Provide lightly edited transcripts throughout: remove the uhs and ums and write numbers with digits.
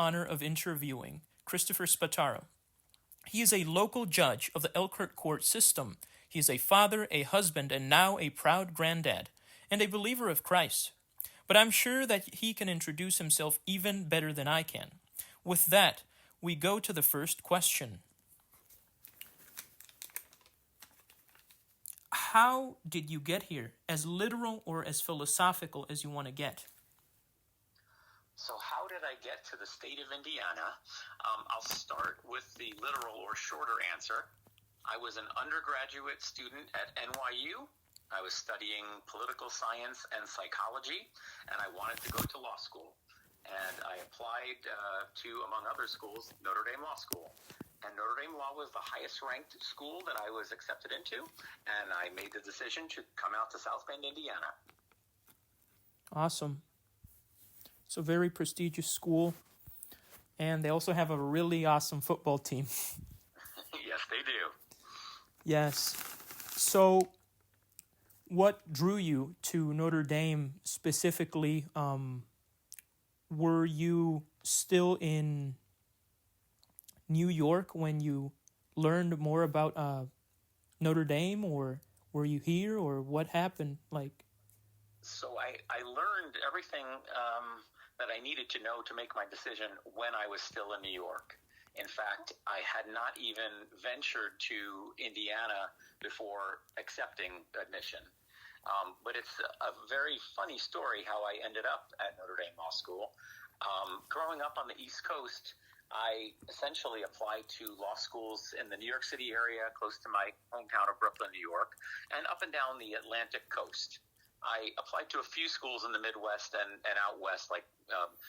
honor of interviewing Christopher Spataro. He is a local judge of the Elkhart court system. He is a father, a husband, and now a proud granddad, and a believer of Christ. But I'm sure that he can introduce himself even better than I can. With that, we go to the first question. How did you get here? As literal or as philosophical as you want to get. So how did I get to the state of Indiana? I'll start with the literal or shorter answer. I was an undergraduate student at NYU. I was studying political science and psychology, and I wanted to go to law school. And I applied to, among other schools, Notre Dame Law School. And Notre Dame Law was the highest ranked school that I was accepted into, and I made the decision to come out to South Bend, Indiana. Awesome. It's a very prestigious school, and they also have a really awesome football team. Yes, they do. Yes. So, what drew you to Notre Dame specifically? Were you still in New York when you learned more about Notre Dame, or were you here, or what happened? So I learned everything that I needed to know to make my decision when I was still in New York. In fact, I had not even ventured to Indiana before accepting admission. But it's a very funny story how I ended up at Notre Dame Law School. Growing up on the East Coast, I essentially applied to law schools in the New York City area, close to my hometown of Brooklyn, New York, and up and down the Atlantic coast. I applied to a few schools in the Midwest and out west, like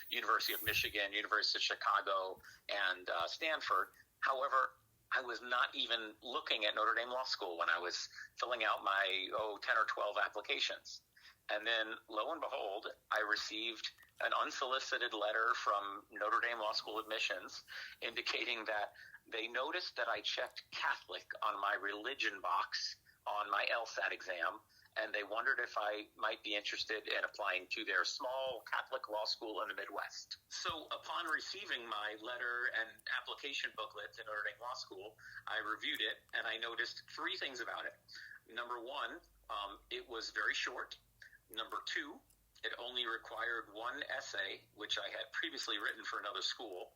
University of Michigan, University of Chicago, and Stanford. However, I was not even looking at Notre Dame Law School when I was filling out my 10 or 12 applications. And then, lo and behold, I received an unsolicited letter from Notre Dame Law School admissions indicating that they noticed that I checked Catholic on my religion box on my LSAT exam, and they wondered if I might be interested in applying to their small Catholic law school in the Midwest. So upon receiving my letter and application booklet to Notre Dame Law School, I reviewed it, and I noticed three things about it. Number one, it was very short. Number two, it only required one essay, which I had previously written for another school.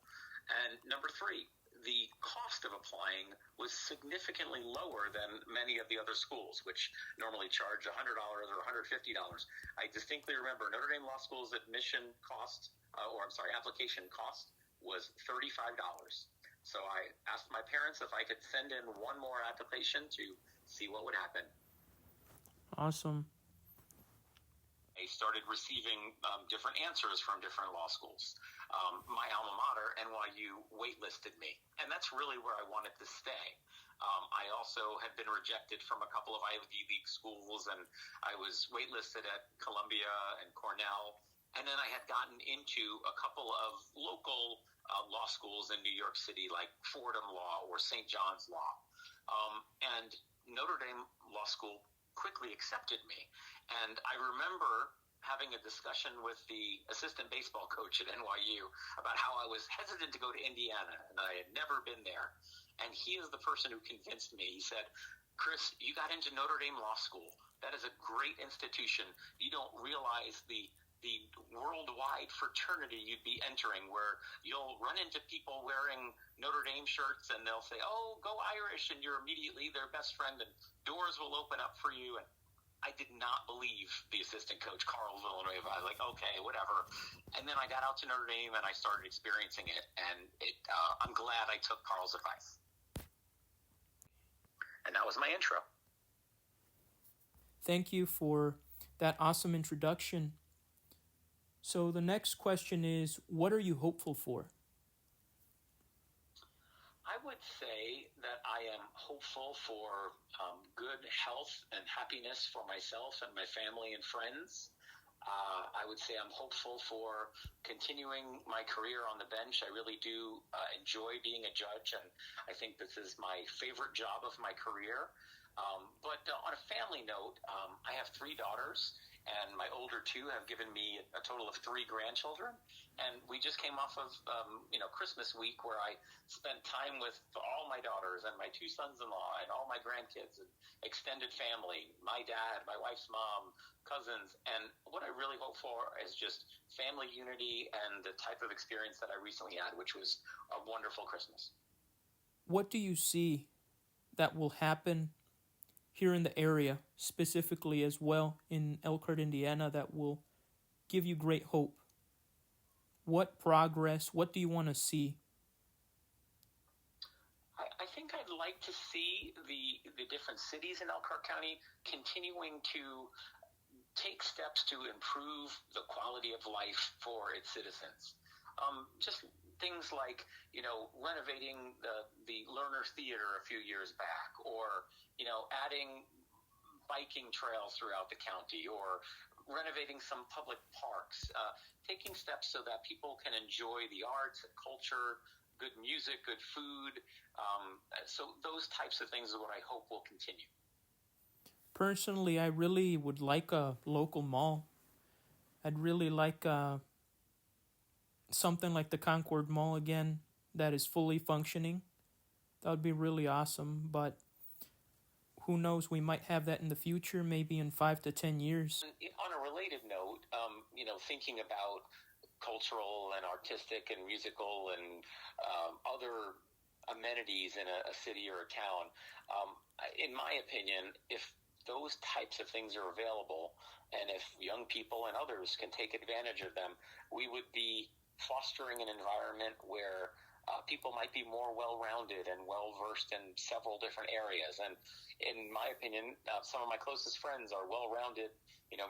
And number three, the cost of applying was significantly lower than many of the other schools, which normally charge $100 or $150. I distinctly remember Notre Dame Law School's application cost was $35. So I asked my parents if I could send in one more application to see what would happen. Awesome. I started receiving different answers from different law schools. My alma mater, NYU, waitlisted me, and that's really where I wanted to stay. I also had been rejected from a couple of Ivy League schools, and I was waitlisted at Columbia and Cornell, and then I had gotten into a couple of local law schools in New York City, like Fordham Law or St. John's Law. And Notre Dame Law School quickly accepted me. And I remember having a discussion with the assistant baseball coach at NYU about how I was hesitant to go to Indiana, and I had never been there. And he is the person who convinced me. He said, "Chris, you got into Notre Dame Law School. That is a great institution. You don't realize the worldwide fraternity you'd be entering, where you'll run into people wearing Notre Dame shirts, and they'll say, 'Oh, go Irish,' and you're immediately their best friend, and doors will open up for you." And I did not believe the assistant coach, Carl Villanueva. I was like, okay, whatever. And then I got out to Notre Dame, and I started experiencing it, and I'm glad I took Carl's advice. And that was my intro. Thank you for that awesome introduction. So the next question is, what are you hopeful for? I would say that I am hopeful for good health and happiness for myself and my family and friends. I would say I'm hopeful for continuing my career on the bench. I really do enjoy being a judge, and I think this is my favorite job of my career. But on a family note, I have 3 daughters, and my older two have given me a total of 3 grandchildren. And we just came off of Christmas week, where I spent time with all my daughters and my 2 sons-in-law and all my grandkids and extended family, my dad, my wife's mom, cousins. And what I really hope for is just family unity and the type of experience that I recently had, which was a wonderful Christmas. What do you see that will happen here in the area, specifically as well in Elkhart, Indiana, that will give you great hope? What progress, what do you want to see? I think I'd like to see the different cities in Elkhart County continuing to take steps to improve the quality of life for its citizens. Just things like, renovating the Learner's Theater a few years back, or, adding biking trails throughout the county, or renovating some public parks, taking steps so that people can enjoy the arts and culture, good music, good food. So those types of things are what I hope will continue. Personally, I really would like a local mall. I'd really like something like the Concord Mall again that is fully functioning. That would be really awesome, but who knows, we might have that in the future, maybe in 5 to 10 years. On a related note, thinking about cultural and artistic and musical and other amenities in a city or a town, in my opinion, if those types of things are available, and if young people and others can take advantage of them, we would be fostering an environment where people might be more well-rounded and well-versed in several different areas. And in my opinion, some of my closest friends are well-rounded,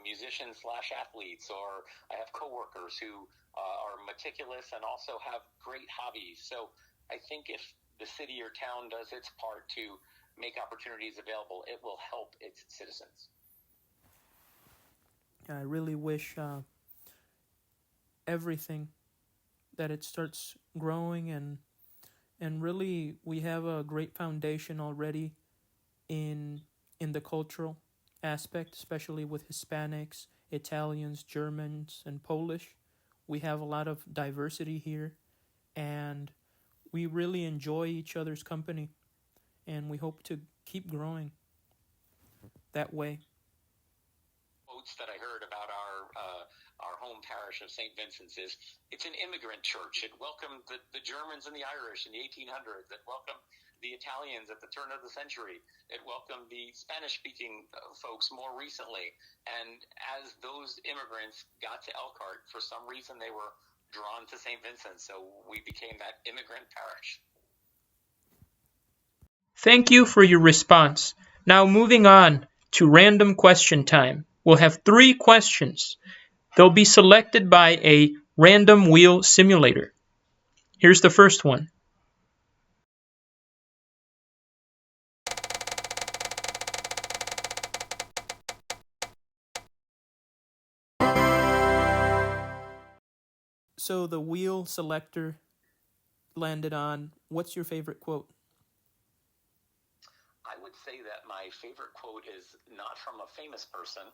musicians / athletes, or I have coworkers who are meticulous and also have great hobbies. So I think if the city or town does its part to make opportunities available, it will help its citizens. I really wish everything that it starts growing, and really we have a great foundation already in the cultural aspect, especially with Hispanics, Italians, Germans, and Polish. We have a lot of diversity here, and we really enjoy each other's company, and we hope to keep growing that way. Quotes that I heard about our home parish of St. Vincent's is, it's an immigrant church. It welcomed the Germans and the Irish in the 1800s. It welcomed the Italians at the turn of the century. It welcomed the Spanish-speaking folks more recently. And as those immigrants got to Elkhart, for some reason they were drawn to St. Vincent, so we became that immigrant parish. Thank you for your response. Now moving on to random question time. We'll have 3 questions. They'll be selected by a random wheel simulator. Here's the first one. So the wheel selector landed on, what's your favorite quote? I would say that my favorite quote is not from a famous person.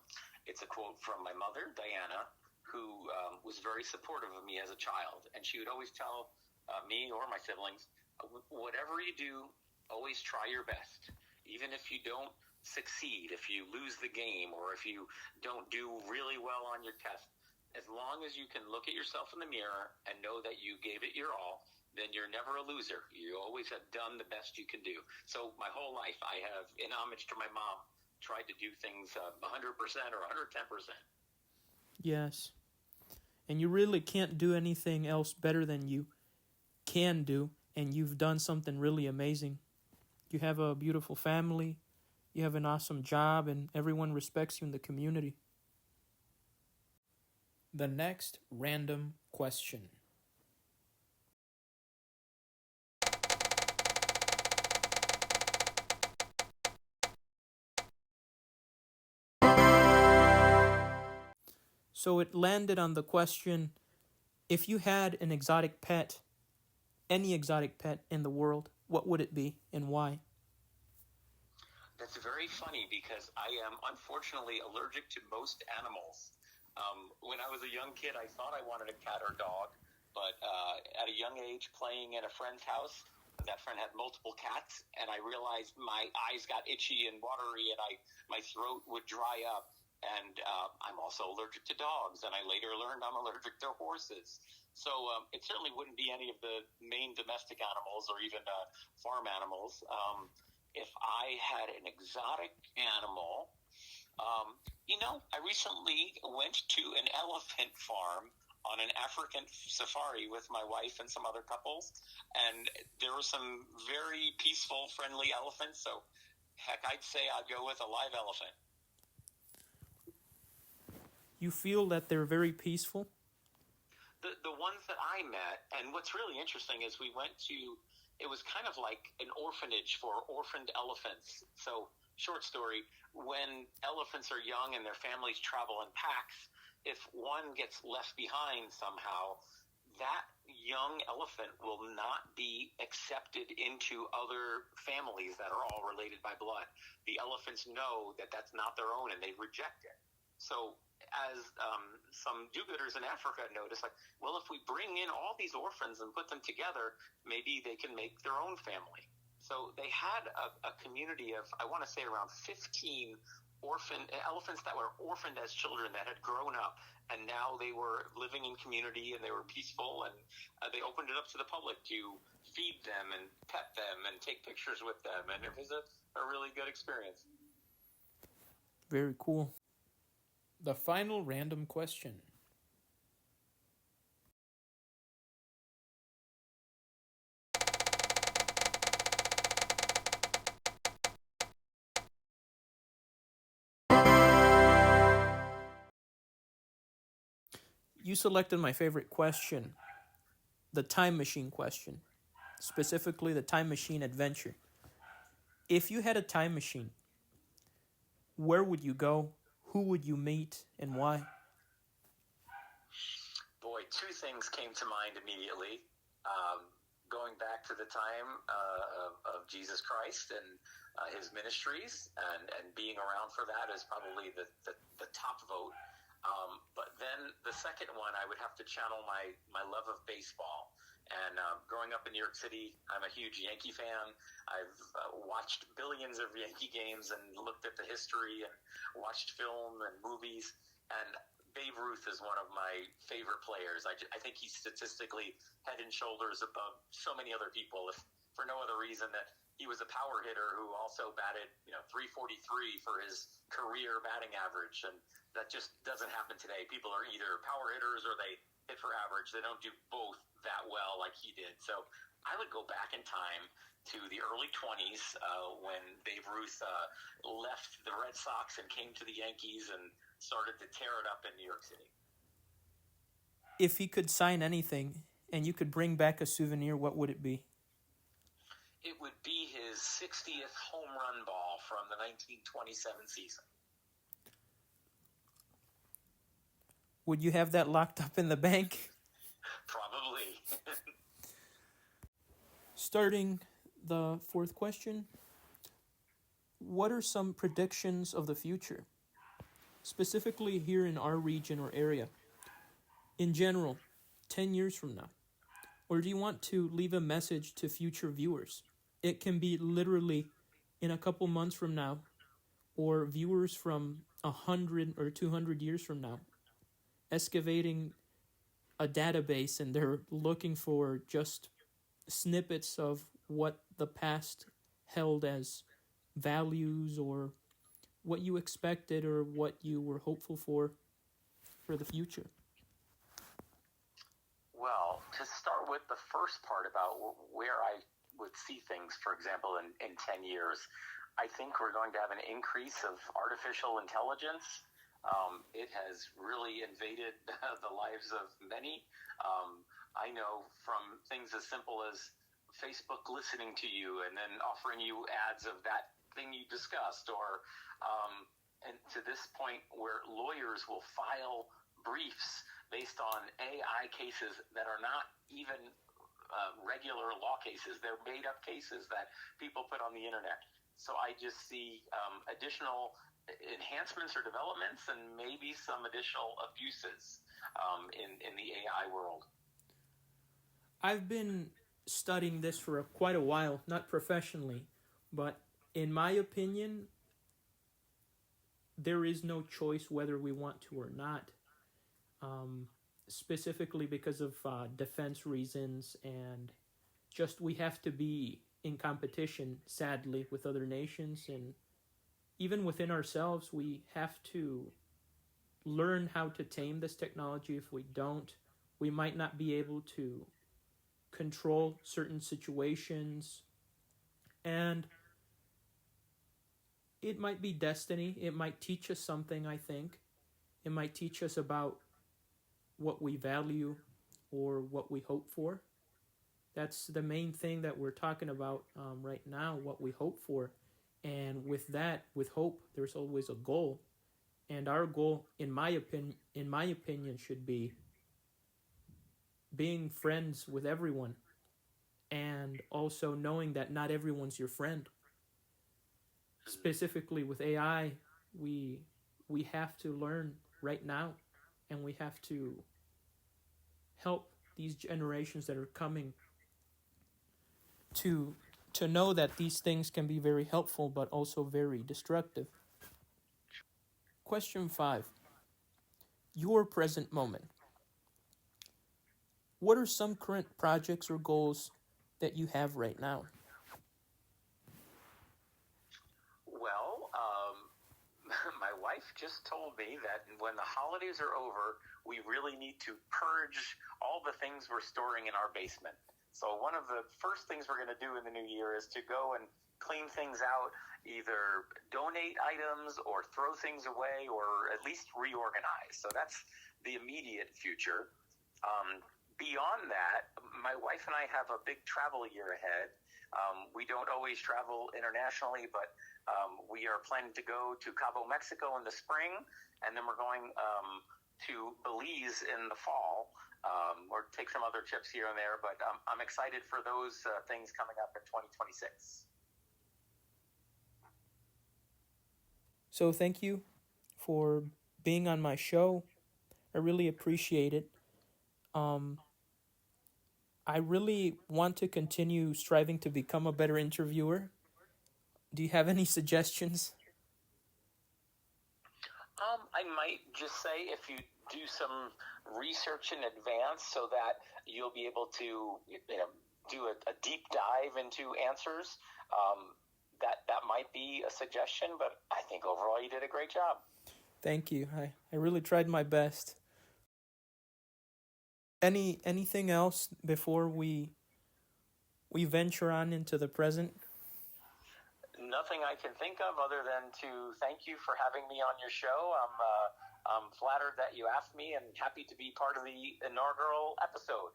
It's a quote from my mother, Diana, who was very supportive of me as a child. And she would always tell me or my siblings, whatever you do, always try your best. Even if you don't succeed, if you lose the game, or if you don't do really well on your test, as long as you can look at yourself in the mirror and know that you gave it your all, then you're never a loser. You always have done the best you can do. So my whole life, I have, in homage to my mom, tried to do things 100% or 110%. Yes. And you really can't do anything else better than you can do, and you've done something really amazing. You have a beautiful family, you have an awesome job, and everyone respects you in the community. The next random question. So it landed on the question, if you had an exotic pet, any exotic pet in the world, what would it be and why? That's very funny because I am unfortunately allergic to most animals. When I was a young kid, I thought I wanted a cat or dog, but at a young age, playing at a friend's house, that friend had multiple cats, and I realized my eyes got itchy and watery, and my throat would dry up. And I'm also allergic to dogs, and I later learned I'm allergic to horses. So it certainly wouldn't be any of the main domestic animals or even farm animals. If I had an exotic animal, I recently went to an elephant farm on an African safari with my wife and some other couples, and there were some very peaceful, friendly elephants. So, heck, I'd say I'd go with a live elephant. You feel that they're very peaceful? The ones that I met, and what's really interesting is we went to, it was kind of like an orphanage for orphaned elephants. So, short story, when elephants are young and their families travel in packs, if one gets left behind somehow, that young elephant will not be accepted into other families that are all related by blood. The elephants know that that's not their own and they reject it. So as some do-gooders in Africa noticed, like, well, if we bring in all these orphans and put them together, maybe they can make their own family. So they had a community of, I want to say, around 15 orphan elephants that were orphaned as children that had grown up, and now they were living in community and they were peaceful, and they opened it up to the public to feed them and pet them and take pictures with them, and it was a really good experience. Very cool. The final random question. You selected my favorite question, the time machine question, specifically the time machine adventure. If you had a time machine, where would you go? Who would you meet and why? Boy, two things came to mind immediately. Going back to the time of Jesus Christ and his ministries, and being around for that is probably the top vote. But then the second one, I would have to channel my love of baseball. And growing up in New York City, I'm a huge Yankee fan. I've watched billions of Yankee games and looked at the history and watched film and movies. And Babe Ruth is one of my favorite players. I think he's statistically head and shoulders above so many other people, if for no other reason that he was a power hitter who also batted, 343 for his career batting average. And that just doesn't happen today. People are either power hitters or they hit for average. They don't do both that well like he did. So I would go back in time to the early 20s when Babe Ruth left the Red Sox and came to the Yankees and started to tear it up in New York City. If he could sign anything and you could bring back a souvenir, what would it be? It would be his 60th home run ball from the 1927 season. Would you have that locked up in the bank? Probably. Starting the fourth question, what are some predictions of the future? Specifically here in our region or area. In general, 10 years from now. Or do you want to leave a message to future viewers? It can be literally in a couple months from now, or viewers from 100 or 200 years from now, excavating a database and they're looking for just snippets of what the past held as values or what you expected or what you were hopeful for the future. Well, to start with the first part about where I would see things, for example, in 10 years, I think we're going to have an increase of artificial intelligence. It has really invaded the lives of many. I know from things as simple as Facebook listening to you and then offering you ads of that thing you discussed, or and to this point where lawyers will file briefs based on AI cases that are not even regular law cases. They're made-up cases that people put on the internet. So I just see additional enhancements or developments and maybe some additional abuses in the AI world. I've been studying this for quite a while, not professionally, but in my opinion, there is no choice whether we want to or not. Specifically because of defense reasons, and just we have to be in competition, sadly, with other nations, and even within ourselves, we have to learn how to tame this technology. If we don't, we might not be able to control certain situations, and it might be destiny. It might teach us something, I think. It might teach us about what we value or what we hope for. That's the main thing that we're talking about right now, what we hope for. And with that, with hope, there's always a goal. And our goal, in my opinion, should be being friends with everyone, and also knowing that not everyone's your friend. Specifically with AI, we have to learn right now, and we have to help these generations that are coming to know that these things can be very helpful but also very destructive. Question 5. Your present moment. What are some current projects or goals that you have right now? Well, my wife just told me that when the holidays are over, we really need to purge all the things we're storing in our basement. So one of the first things we're going to do in the new year is to go and clean things out, either donate items or throw things away or at least reorganize. So that's the immediate future. Beyond that, my wife and I have a big travel year ahead. We don't always travel internationally, but we are planning to go to Cabo, Mexico in the spring, and then we're going to Belize in the fall, or take some other trips here and there. But I'm excited for those things coming up in 2026. So thank you for being on my show. I really appreciate it. I really want to continue striving to become a better interviewer. Do you have any suggestions? I might just say if you do some research in advance so that you'll be able to do a deep dive into answers, that might be a suggestion, but I think overall you did a great job. Thank you. I really tried my best. Anything else before we venture on into the present? Nothing I can think of other than to thank you for having me on your show. I'm flattered that you asked me and happy to be part of the inaugural episode.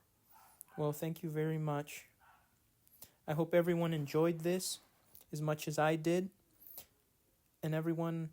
Well, thank you very much. I hope everyone enjoyed this as much as I did. And everyone